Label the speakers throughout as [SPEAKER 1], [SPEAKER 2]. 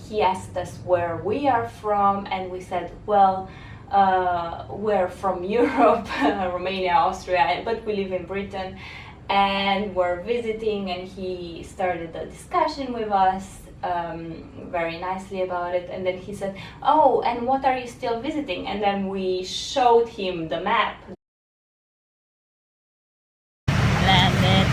[SPEAKER 1] he asked us where we are from, and we said, well, we're from Europe, Romania, Austria, but we live in Britain, and we're visiting, and he started a discussion with us very nicely about it, and then he said, oh, and what are you still visiting? And then we showed him the map. Landed.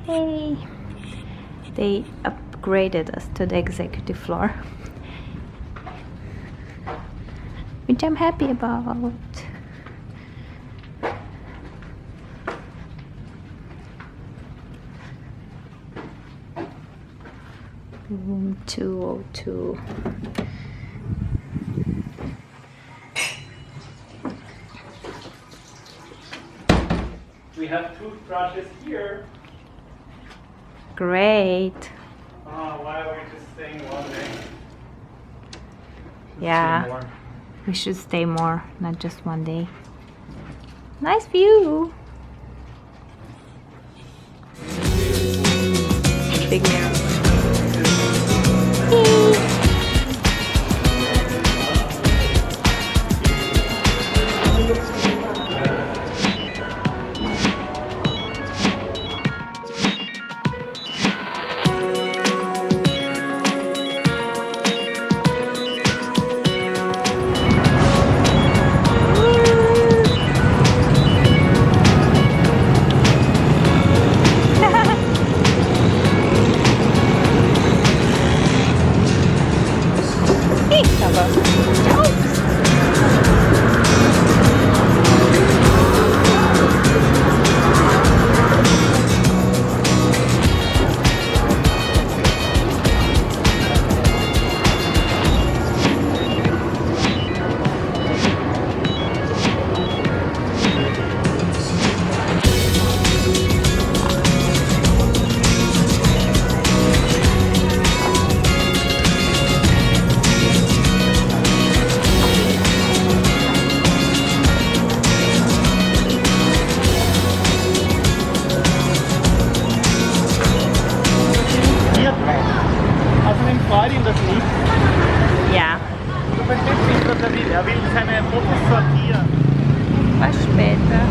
[SPEAKER 1] Hey, they upgraded us to the executive floor, which I'm happy about. Room 202.
[SPEAKER 2] We have toothbrushes here.
[SPEAKER 1] Great.
[SPEAKER 2] Why are we just staying one day?
[SPEAKER 1] Yeah, we should stay more, not just one day. Nice view. Big mirror.
[SPEAKER 2] ihm das nicht?
[SPEAKER 1] Ja.
[SPEAKER 2] Du verstehst nicht, was er will. Er will seine Fotos sortieren.
[SPEAKER 1] Was später.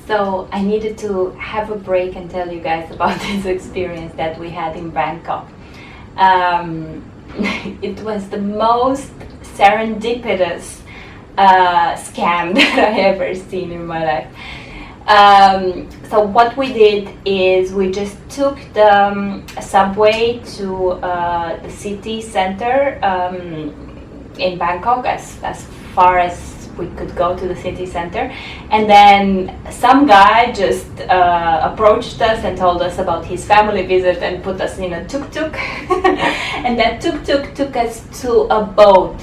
[SPEAKER 1] So I needed to have a break and tell you guys about this experience that we had in Bangkok. It was the most serendipitous scam that I ever seen in my life. So what we did is we just took the subway to the city center in Bangkok, as far as we could go to the city center, and then some guy just approached us and told us about his family visit and put us in a tuk-tuk and that tuk-tuk took us to a boat,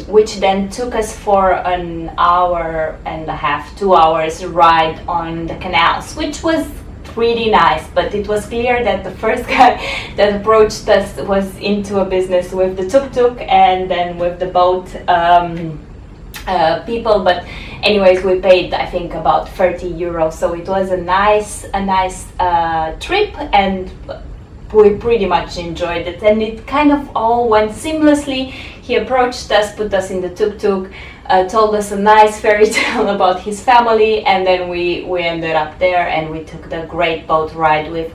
[SPEAKER 1] which then took us for an hour and a half, 2 hours ride on the canals, which was pretty nice. But it was clear that the first guy that approached us was into a business with the tuk-tuk and then with the boat people. But anyways, we paid I think about 30 euros, so it was a nice trip, and we pretty much enjoyed it, and it kind of all went seamlessly. He approached us, put us in the tuk-tuk, told us a nice fairy tale about his family, and then we ended up there and we took the great boat ride with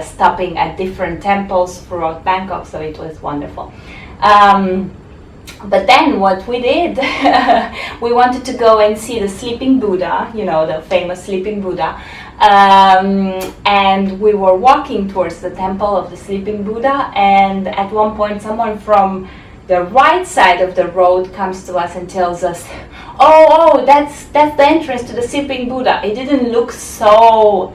[SPEAKER 1] stopping at different temples throughout Bangkok, so it was wonderful. But then what we did, we wanted to go and see the sleeping Buddha, you know, the famous sleeping Buddha. And we were walking towards the temple of the sleeping Buddha, and at one point someone from the right side of the road comes to us and tells us, oh, that's the entrance to the sleeping Buddha. It didn't look so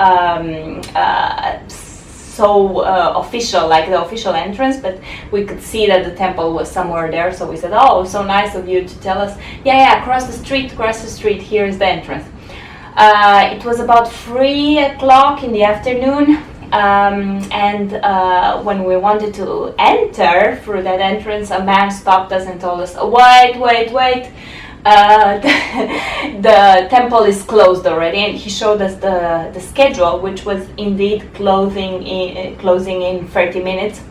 [SPEAKER 1] official, like the official entrance, but we could see that the temple was somewhere there. So we said, oh, so nice of you to tell us. Yeah, across the street, here is the entrance. It was about 3 o'clock in the afternoon, and when we wanted to enter through that entrance, a man stopped us and told us, wait, the temple is closed already, and he showed us the schedule, which was indeed closing in 30 minutes.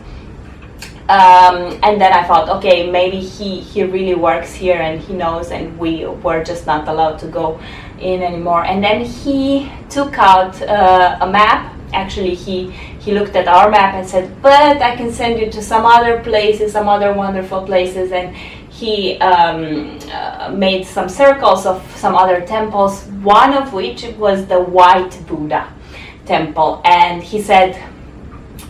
[SPEAKER 1] And then I thought, okay, maybe he really works here and he knows, and we were just not allowed to go in anymore. And then he took out a map. Actually, he looked at our map and said, but I can send you to some other places, some other wonderful places. And he made some circles of some other temples, one of which was the White Buddha temple. And he said,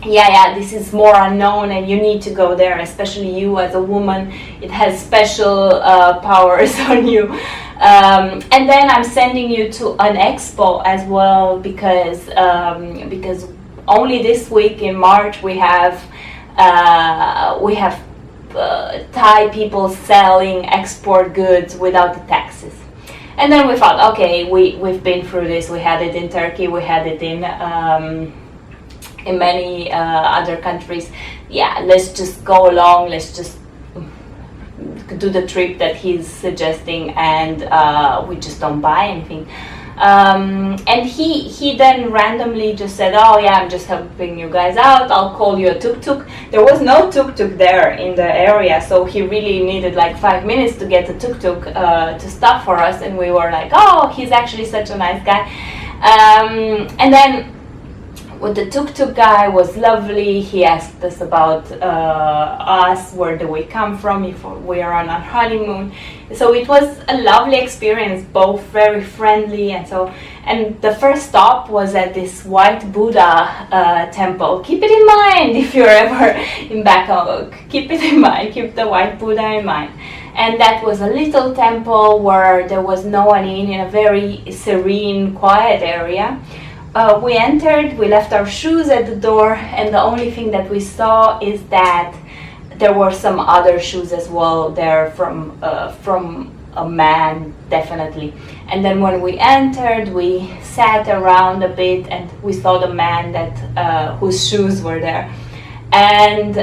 [SPEAKER 1] yeah, this is more unknown and you need to go there, especially you as a woman. It has special powers on you. And then I'm sending you to an expo as well, because only this week in March we have Thai people selling export goods without the taxes. And then we thought, okay, we've been through this. We had it in Turkey, we had it in many other countries. Yeah, let's just go along, let's just do the trip that he's suggesting, and we just don't buy anything. And he then randomly just said, oh yeah, I'm just helping you guys out, I'll call you a tuk-tuk. There was no tuk-tuk there in the area, so he really needed like 5 minutes to get a tuk-tuk to stop for us, and we were like, oh, he's actually such a nice guy. And then with the tuk-tuk guy was lovely. He asked us about us, where do we come from, if we are on our honeymoon. So it was a lovely experience, both very friendly and so. And the first stop was at this White Buddha temple. Keep it in mind if you're ever in Bangkok. Keep it in mind. Keep the White Buddha in mind. And that was a little temple where there was no one in a very serene, quiet area. We entered, we left our shoes at the door, and the only thing that we saw is that there were some other shoes as well there from a man, definitely. And then when we entered, we sat around a bit and we saw the man that whose shoes were there. And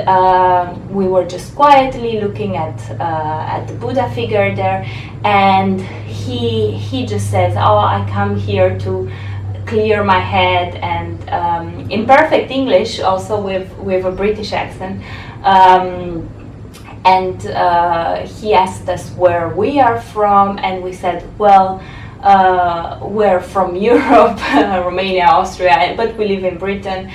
[SPEAKER 1] we were just quietly looking at the Buddha figure there, and he just says, oh, I come here to clear my head, and in perfect English, also with a British accent, and he asked us where we are from, and we said, well, we're from Europe, Romania, Austria, but we live in Britain,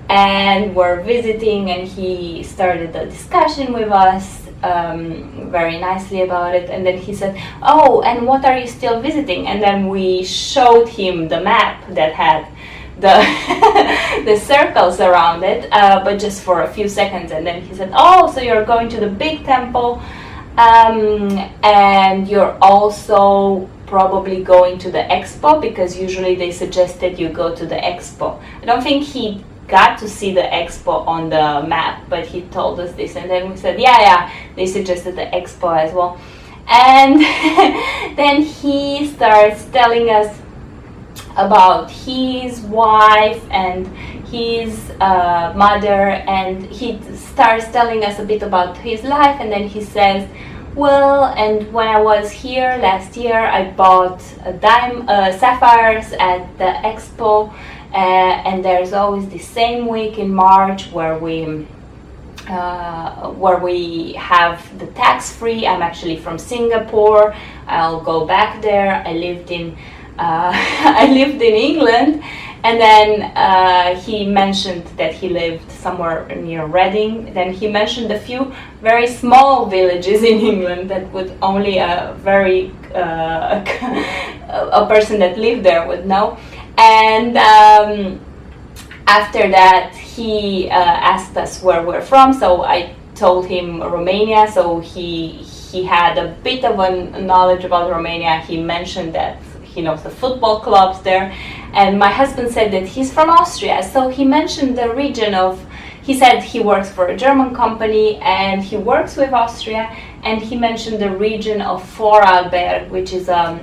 [SPEAKER 1] and we're visiting, and he started a discussion with us very nicely about it, and then he said, oh, and what are you still visiting? And then we showed him the map that had the circles around it, but just for a few seconds, and then he said, oh, so you're going to the big temple, and you're also probably going to the expo, because usually they suggested you go to the expo. I don't think he got to see the expo on the map, but he told us this, and then we said, yeah, they suggested the expo as well. And then he starts telling us about his wife and his mother, and he starts telling us a bit about his life, and then he says, well, and when I was here last year, I bought sapphires at the expo, and there's always the same week in March where we have the tax-free. I'm actually from Singapore. I'll go back there. I lived in England, and then he mentioned that he lived somewhere near Reading. Then he mentioned a few very small villages in England that would only a person that lived there would know. And after that, he asked us where we're from. So I told him Romania. So he had a bit of a knowledge about Romania. He mentioned that he knows the football clubs there, and my husband said that he's from Austria, so he mentioned the region of, he said he works for a German company and he works with Austria, and he mentioned the region of Vorarlberg, which is a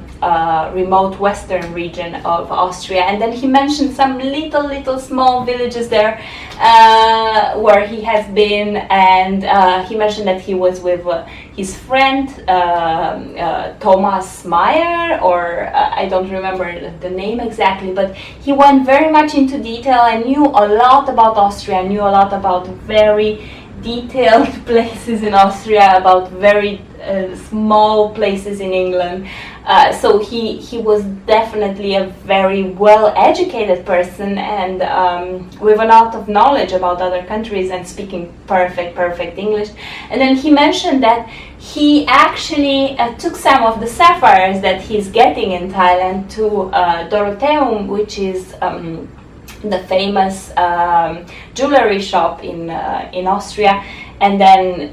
[SPEAKER 1] remote western region of Austria, and then he mentioned some little small villages there where he has been, and he mentioned that he was with his friend Thomas Meyer, or I don't remember the name exactly, but he went very much into detail and knew a lot about Austria, knew a lot about very detailed places in Austria, about very small places in England. So he was definitely a very well-educated person, and with a lot of knowledge about other countries, and speaking perfect English. And then he mentioned that he actually took some of the sapphires that he's getting in Thailand to Dorotheum, which is the famous jewelry shop in Austria, and then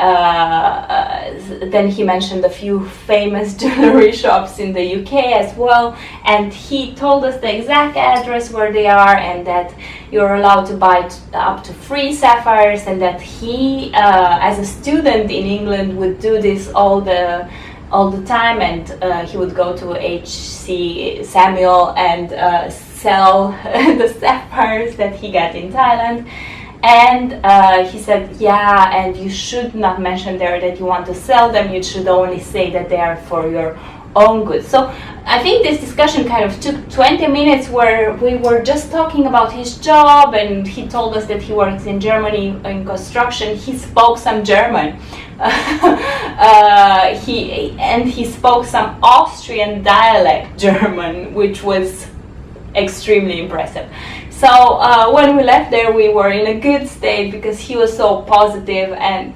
[SPEAKER 1] he mentioned a few famous jewelry shops in the UK as well, and he told us the exact address where they are, and that you're allowed to buy up to 3 sapphires, and that he as a student in England would do this all the time, and he would go to H.C. Samuel and sell the sapphires that he got in Thailand. And he said, yeah, and you should not mention there that you want to sell them, you should only say that they are for your own good. So I think this discussion kind of took 20 minutes, where we were just talking about his job, and he told us that he works in Germany in construction. He spoke some German. He spoke some Austrian dialect German, which was extremely impressive. So when we left there, we were in a good state because he was so positive, and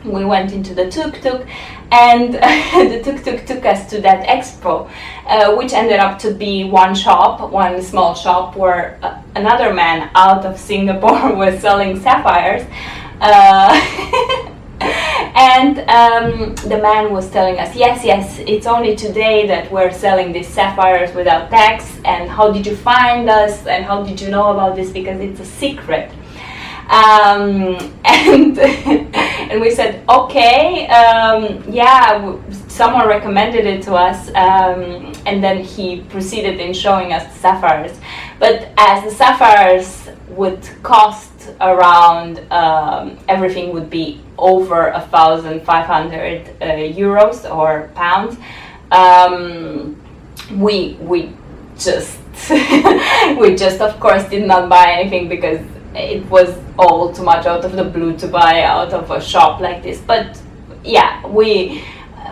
[SPEAKER 1] we went into the tuk-tuk, and the tuk-tuk took us to that expo, which ended up to be one small shop, where another man out of Singapore was selling sapphires. And the man was telling us, yes, it's only today that we're selling these sapphires without tax, and how did you find us, and how did you know about this, because it's a secret. And we said, okay, someone recommended it to us, and then he proceeded in showing us the sapphires. But as the sapphires would cost around, everything would be over 1,500 euros or pounds, we just we just of course did not buy anything, because it was all too much out of the blue to buy out of a shop like this. But yeah, we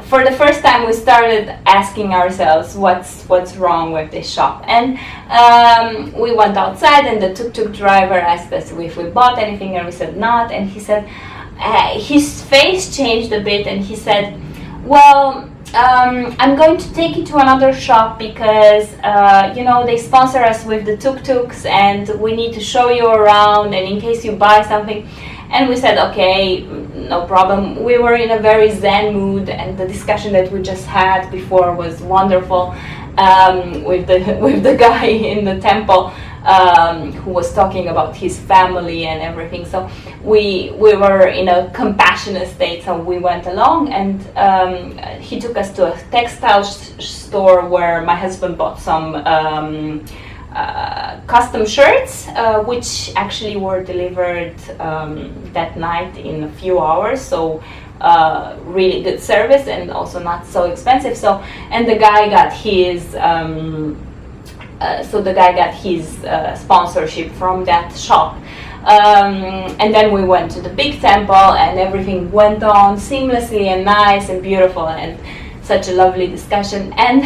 [SPEAKER 1] for the first time we started asking ourselves what's wrong with this shop. And we went outside, and the tuk-tuk driver asked us if we bought anything, and we said not. And he said, his face changed a bit, and he said, well, I'm going to take you to another shop because they sponsor us with the tuk-tuks, and we need to show you around, and in case you buy something. And we said, okay, no problem. We were in a very zen mood, and the discussion that we just had before was wonderful, with the guy in the temple, who was talking about his family and everything. So we were in a compassionate state, so we went along, and he took us to a textile store where my husband bought some custom shirts, which actually were delivered that night in a few hours. So really good service, and also not so expensive. So, and the guy got his sponsorship from that shop. And then we went to the big temple, and everything went on seamlessly and nice and beautiful, and such a lovely discussion. And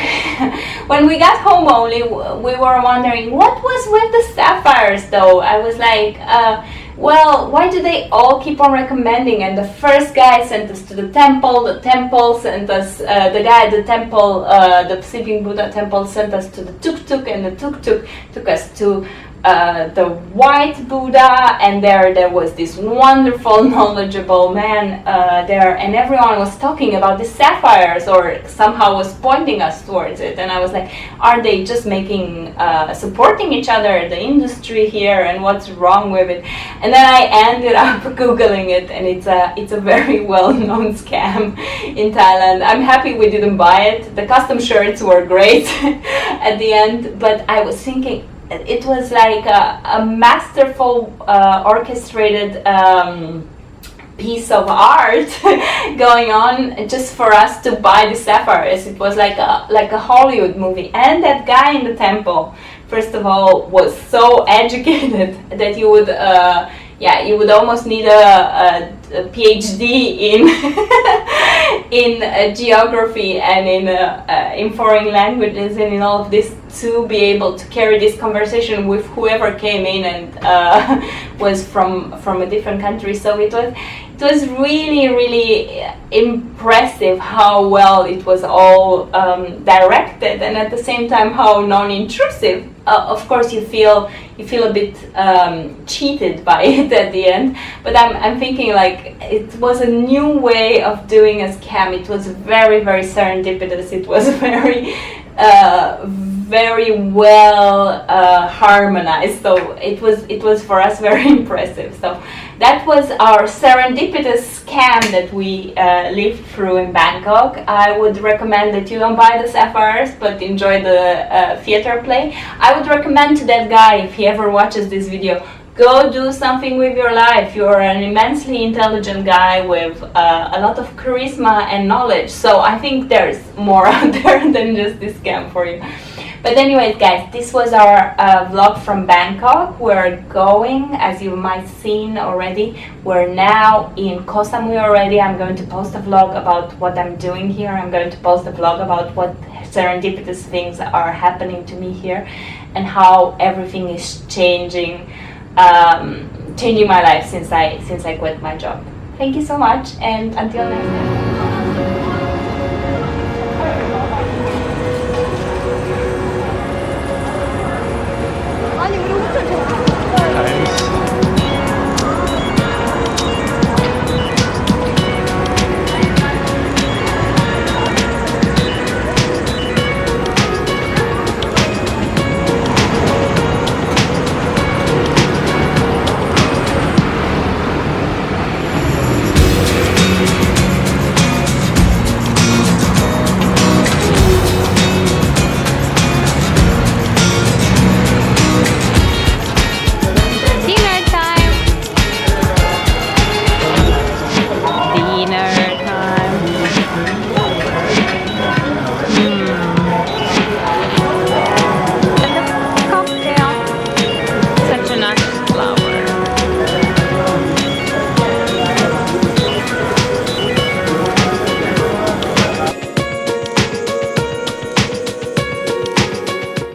[SPEAKER 1] when we got home only, we were wondering what was with the sapphires though. I was like, well, why do they all keep on recommending? And the first guy sent us to the temple sent us, the guy at the temple, the Sleeping Buddha temple, sent us to the tuk-tuk, and the tuk-tuk took us to the white Buddha, and there was this wonderful, knowledgeable man there, and everyone was talking about the sapphires, or somehow was pointing us towards it. And I was like, are they just supporting each other, the industry here, and what's wrong with it? And then I ended up Googling it, and it's a very well-known scam in Thailand. I'm happy we didn't buy it. The custom shirts were great at the end, but I was thinking, it was like a masterful, orchestrated piece of art going on just for us to buy the sapphires. It was like a Hollywood movie. And that guy in the temple, first of all, was so educated that you would almost need a PhD in geography and in foreign languages and in all of this to be able to carry this conversation with whoever came in and was from a different country. So it was really, really impressive how well it was all directed, and at the same time how non-intrusive. Of course, you feel a bit cheated by it at the end, but I'm thinking like it was a new way of doing a scam. It was very, very serendipitous. It was very well harmonized. So it was for us very impressive. So that was our serendipitous scam that we lived through in Bangkok. I would recommend that you don't buy the sapphires, but enjoy the theater play. I would recommend to that guy, if he ever watches this video, go do something with your life. You're an immensely intelligent guy with a lot of charisma and knowledge. So I think there's more out there than just this scam for you. But anyways, guys, this was our vlog from Bangkok. We're going, as you might seen already, we're now in Koh Samui already. I'm going to post a vlog about what I'm doing here. I'm going to post a vlog about what serendipitous things are happening to me here and how everything is changing my life since I quit my job. Thank you so much, and until next time.
[SPEAKER 2] Aries.